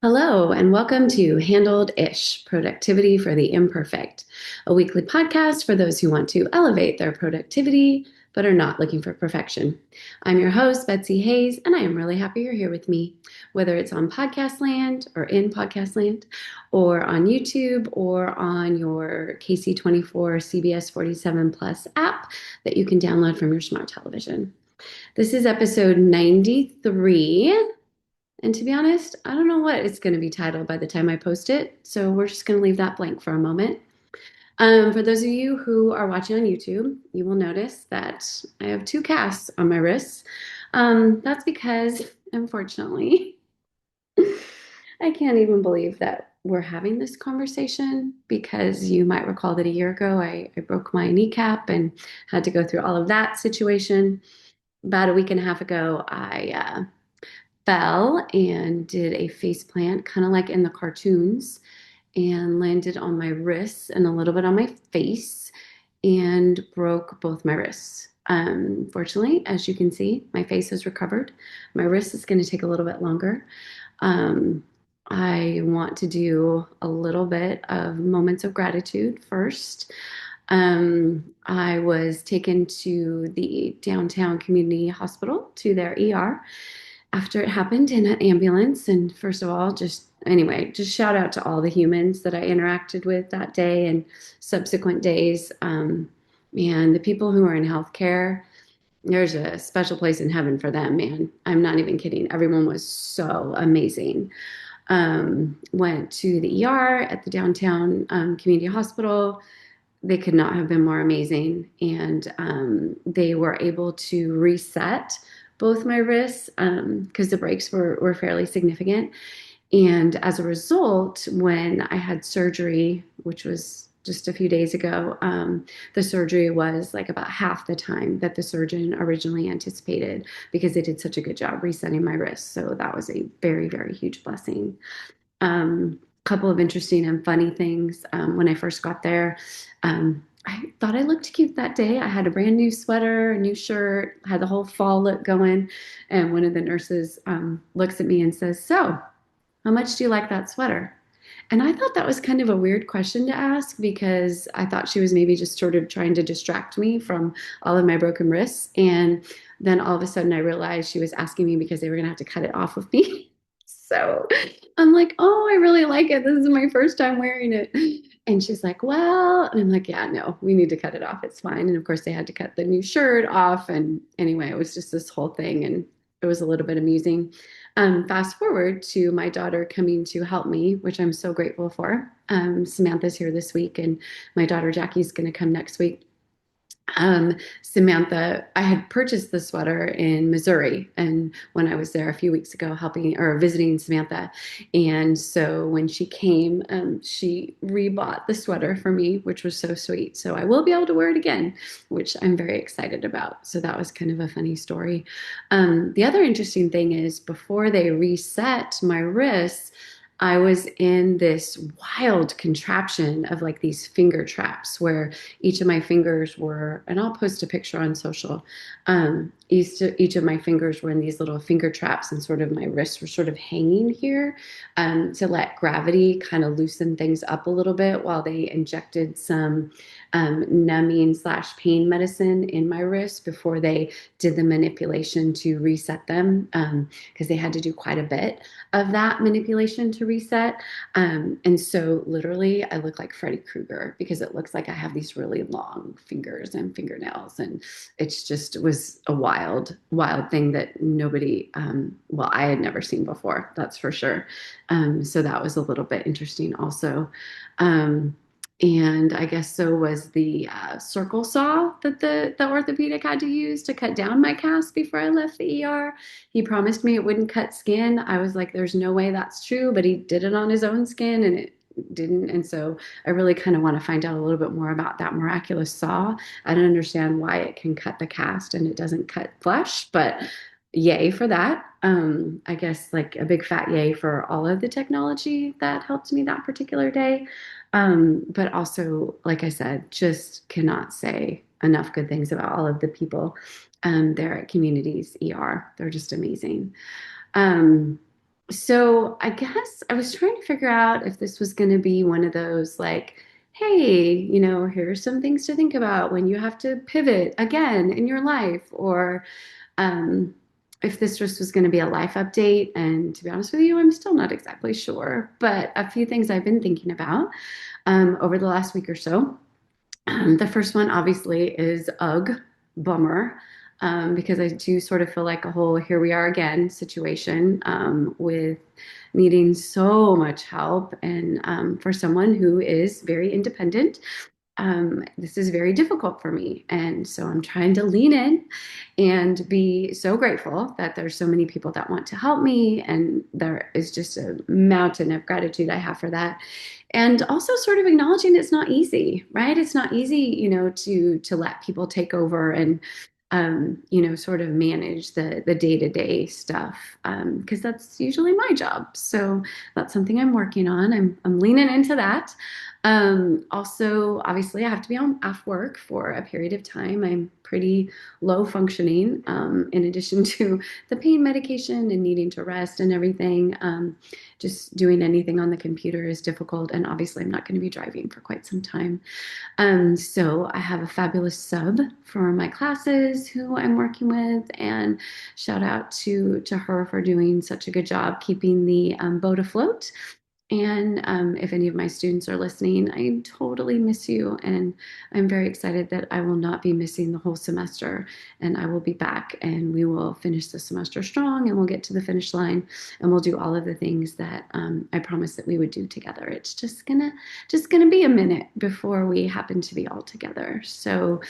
Hello, and welcome to Handled Ish Productivity for the Imperfect, a weekly podcast for those who want to elevate their productivity but are not looking for perfection. I'm your host, Betsy Hayes, and I am really happy you're here with me, whether it's on podcast land or in podcast land, or on YouTube or on your KC24 CBS 47 Plus app that you can download from your smart television. This is episode 93. And to be honest, I don't know what it's going to be titled by the time I post it. So we're just going to leave that blank for a moment. For those of you who are watching on YouTube, you will notice that I have two casts on my wrists. That's because, unfortunately, I can't even believe that we're having this conversation because you might recall that a year ago I broke my kneecap and had to go through all of that situation. About a week and a half ago, I fell and did a face plant, kind of like in the cartoons, and landed on my wrists and a little bit on my face and broke both my wrists. Fortunately, as you can see, my face has recovered. My wrist is going to take a little bit longer. Um, I want to do a little bit of moments of gratitude first. I was taken to the downtown community hospital to their ER after it happened in an ambulance. And first of all, just shout out to all the humans that I interacted with that day and subsequent days. And the people who are in healthcare, there's a special place in heaven for them, man. I'm not even kidding. Everyone was so amazing. Went to the ER at the downtown community hospital. They could not have been more amazing. And they were able to reset both my wrists because the breaks were fairly significant. And as a result, when I had surgery, which was just a few days ago, the surgery was like about half the time that the surgeon originally anticipated because they did such a good job resetting my wrist. So that was a very, very huge blessing. Couple of interesting and funny things. When I first got there, I thought I looked cute that day. I had a brand new sweater, a new shirt, had the whole fall look going. And one of the nurses looks at me and says, "So, how much do you like that sweater?" And I thought that was kind of a weird question to ask because I thought she was maybe just sort of trying to distract me from all of my broken wrists. And then all of a sudden I realized she was asking me because they were going to have to cut it off of me. So I'm like, "Oh, I really like it. This is my first time wearing it." And she's like, "Well," and I'm like, "Yeah, no, we need to cut it off. It's fine." And of course, they had to cut the new shirt off. And anyway, it was just this whole thing. And it was a little bit amusing. Fast forward to my daughter coming to help me, which I'm so grateful for. Samantha's here this week, and my daughter Jackie's going to come next week. Samantha, I had purchased the sweater in Missouri, and when I was there a few weeks ago, helping or visiting Samantha, and so when she came, she rebought the sweater for me, which was so sweet. So I will be able to wear it again, which I'm very excited about. So that was kind of a funny story. The other interesting thing is before they reset my wrists, I was in this wild contraption of like these finger traps where each of my fingers were, and I'll post a picture on social. Each of my fingers were in these little finger traps, and sort of my wrists were sort of hanging here to let gravity kind of loosen things up a little bit while they injected some numbing slash pain medicine in my wrist before they did the manipulation to reset them because they had to do quite a bit of that manipulation to reset. And so literally I look like Freddy Krueger because it looks like I have these really long fingers and fingernails. And it was a wild, wild thing that nobody, well, I had never seen before, that's for sure. So that was a little bit interesting also. And I guess so was the circle saw that the orthopedic had to use to cut down my cast before I left the ER. He promised me it wouldn't cut skin. I was like, there's no way that's true, but he did it on his own skin and it didn't. And so I really kind of want to find out a little bit more about that miraculous saw. I don't understand why it can cut the cast and it doesn't cut flesh, but yay for that. I guess like a big fat yay for all of the technology that helped me that particular day. But also, like I said, just cannot say enough good things about all of the people there at Communities ER. They're just amazing. Um, So I guess I was trying to figure out if this was going to be one of those like, hey, here are some things to think about when you have to pivot again in your life, or um, if this just was going to be a life update. And to be honest with you, I'm still not exactly sure, but a few things I've been thinking about over the last week or so. The first one, obviously, is ugh, bummer, because I do sort of feel like a whole here we are again situation with needing so much help. And for someone who is very independent, this is very difficult for me. And so I'm trying to lean in and be so grateful that there's so many people that want to help me. And there is just a mountain of gratitude I have for that. And also sort of acknowledging it's not easy, right? It's not easy, to let people take over and sort of manage the day-to-day stuff, because that's usually my job. So that's something I'm working on. I'm leaning into that. Also, obviously, I have to be off work for a period of time. I'm pretty low functioning, in addition to the pain medication and needing to rest and everything. Just doing anything on the computer is difficult. And obviously, I'm not going to be driving for quite some time. So I have a fabulous sub for my classes who I'm working with, and shout out to her for doing such a good job keeping the boat afloat. And if any of my students are listening, I totally miss you. And I'm very excited that I will not be missing the whole semester. And I will be back and we will finish the semester strong and we'll get to the finish line and we'll do all of the things that I promised that we would do together. It's just gonna be a minute before we happen to be all together. So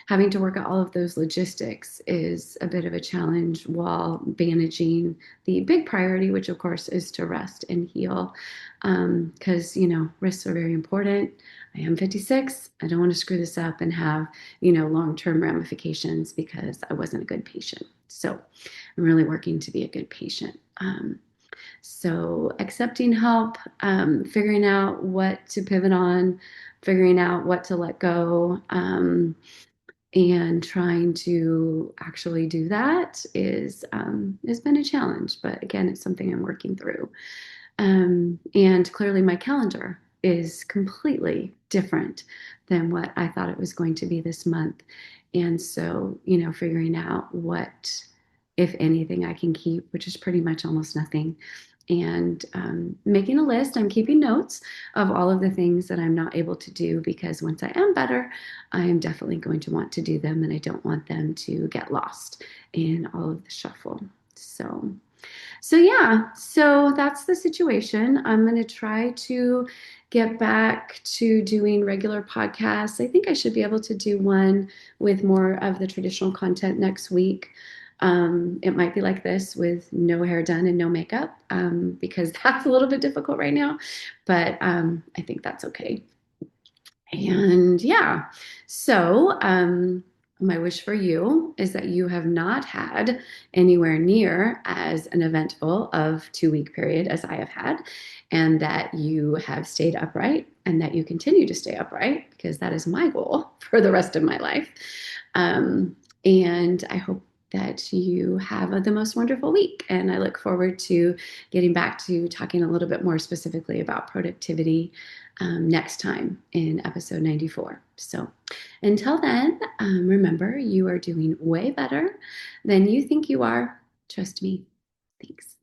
having to work out all of those logistics is a bit of a challenge while managing the big priority, which of course is to rest and heal, because risks are very important. I am 56. I don't want to screw this up and have long-term ramifications because I wasn't a good patient. So I'm really working to be a good patient. So accepting help, figuring out what to pivot on, figuring out what to let go, and trying to actually do that is has been a challenge. But again, it's something I'm working through. And clearly, my calendar is completely different than what I thought it was going to be this month. And so, figuring out what, if anything, I can keep, which is pretty much almost nothing. And making a list, I'm keeping notes of all of the things that I'm not able to do because once I am better, I am definitely going to want to do them. And I don't want them to get lost in all of the shuffle. So yeah, so that's the situation. I'm going to try to get back to doing regular podcasts. I think I should be able to do one with more of the traditional content next week. It might be like this with no hair done and no makeup, because that's a little bit difficult right now, but I think that's okay. And yeah, so my wish for you is that you have not had anywhere near as an eventful of 2 week period as I have had, and that you have stayed upright and that you continue to stay upright because that is my goal for the rest of my life. Um, and I hope that you have the most wonderful week. And I look forward to getting back to talking a little bit more specifically about productivity next time in episode 94. So until then, remember you are doing way better than you think you are. Trust me. Thanks.